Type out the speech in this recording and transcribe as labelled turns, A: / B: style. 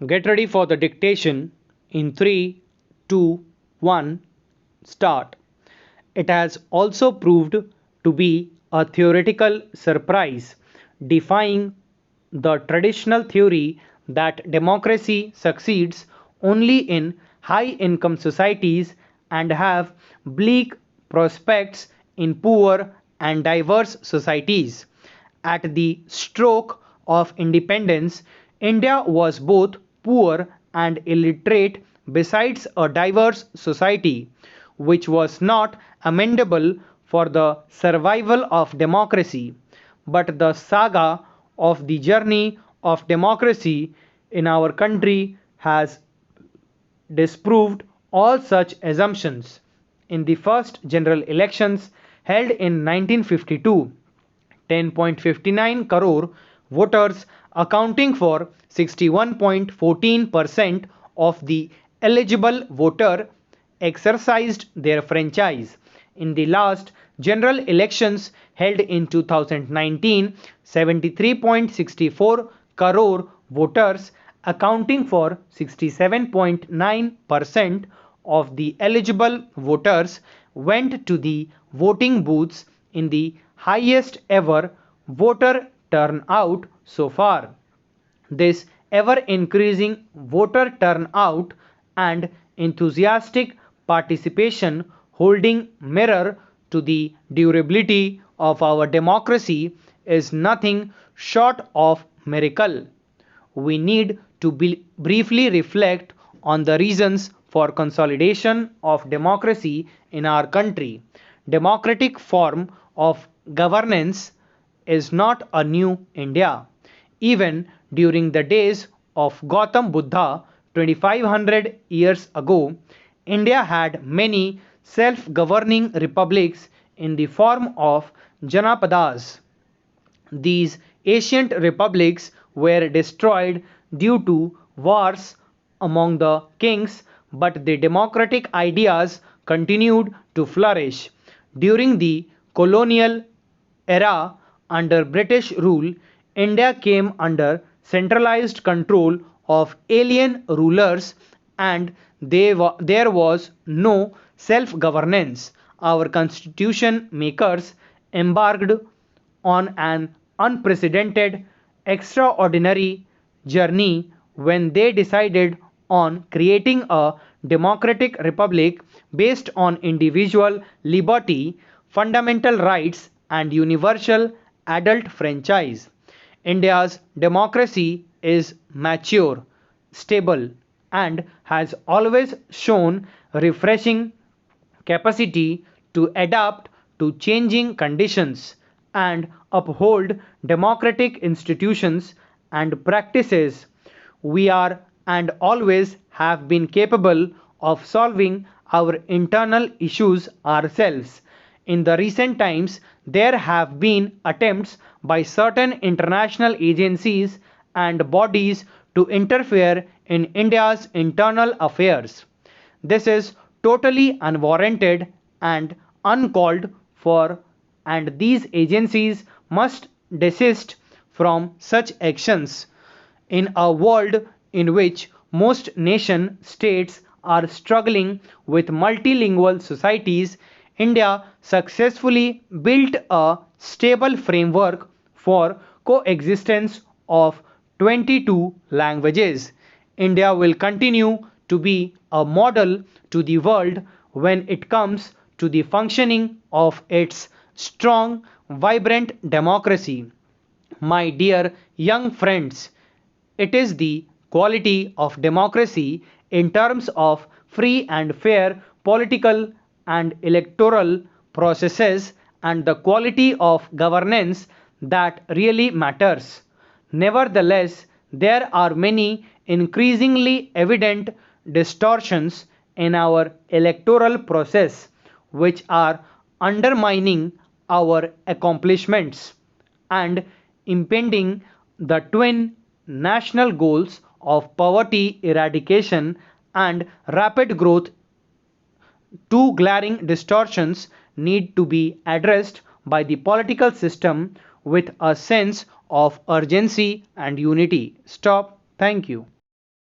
A: Get ready for the dictation in 3, 2, 1, start. It has also proved to be a theoretical surprise, defying the traditional theory that democracy succeeds only in high income societies and have bleak prospects in poor and diverse societies. At the stroke of independence, India was both poor and illiterate besides a diverse society, which was not amendable for the survival of democracy. But the saga of the journey of democracy in our country has disproved all such assumptions. In the first general elections held in 1952, 10.59 crore voters, accounting for 61.14% of the eligible voter, exercised their franchise. In the last general elections held in 2019, 73.64 crore voters, accounting for 67.9% of the eligible voters, went to the voting booths in the highest ever voter turnout so far. This ever increasing voter turnout and enthusiastic participation holding mirror to the durability of our democracy is nothing short of miracle. We need to briefly reflect on the reasons for consolidation of democracy in our country. Democratic form of governance is not a new India. Even during the days of Gautam Buddha 2500 years ago, India had many self-governing republics in the form of Janapadas. These ancient republics were destroyed due to wars among the kings, but the democratic ideas continued to flourish. During the colonial era under British rule, India came under centralized control of alien rulers and there was no self governance. Our constitution makers embarked on an unprecedented, extraordinary journey when they decided on creating a democratic republic based on individual liberty, fundamental rights, and universal adult franchise. India's democracy is mature, stable, and has always shown refreshing capacity to adapt to changing conditions and uphold democratic institutions and practices. We are and always have been capable of solving our internal issues ourselves. In the recent times, there have been attempts by certain international agencies and bodies to interfere in India's internal affairs. This is totally unwarranted and uncalled for, and these agencies must desist from such actions. In a world in which most nation states are struggling with multilingual societies, India successfully built a stable framework for coexistence of 22 languages. India will continue to be a model to the world when it comes to the functioning of its strong, vibrant democracy. My dear young friends, it is the quality of democracy in terms of free and fair political and electoral processes and the quality of governance that really matters. Nevertheless, there are many increasingly evident distortions in our electoral process which are undermining our accomplishments and impeding the twin national goals of poverty eradication and rapid growth. Two glaring distortions need to be addressed by the political system with a sense of urgency and unity. Stop. Thank you.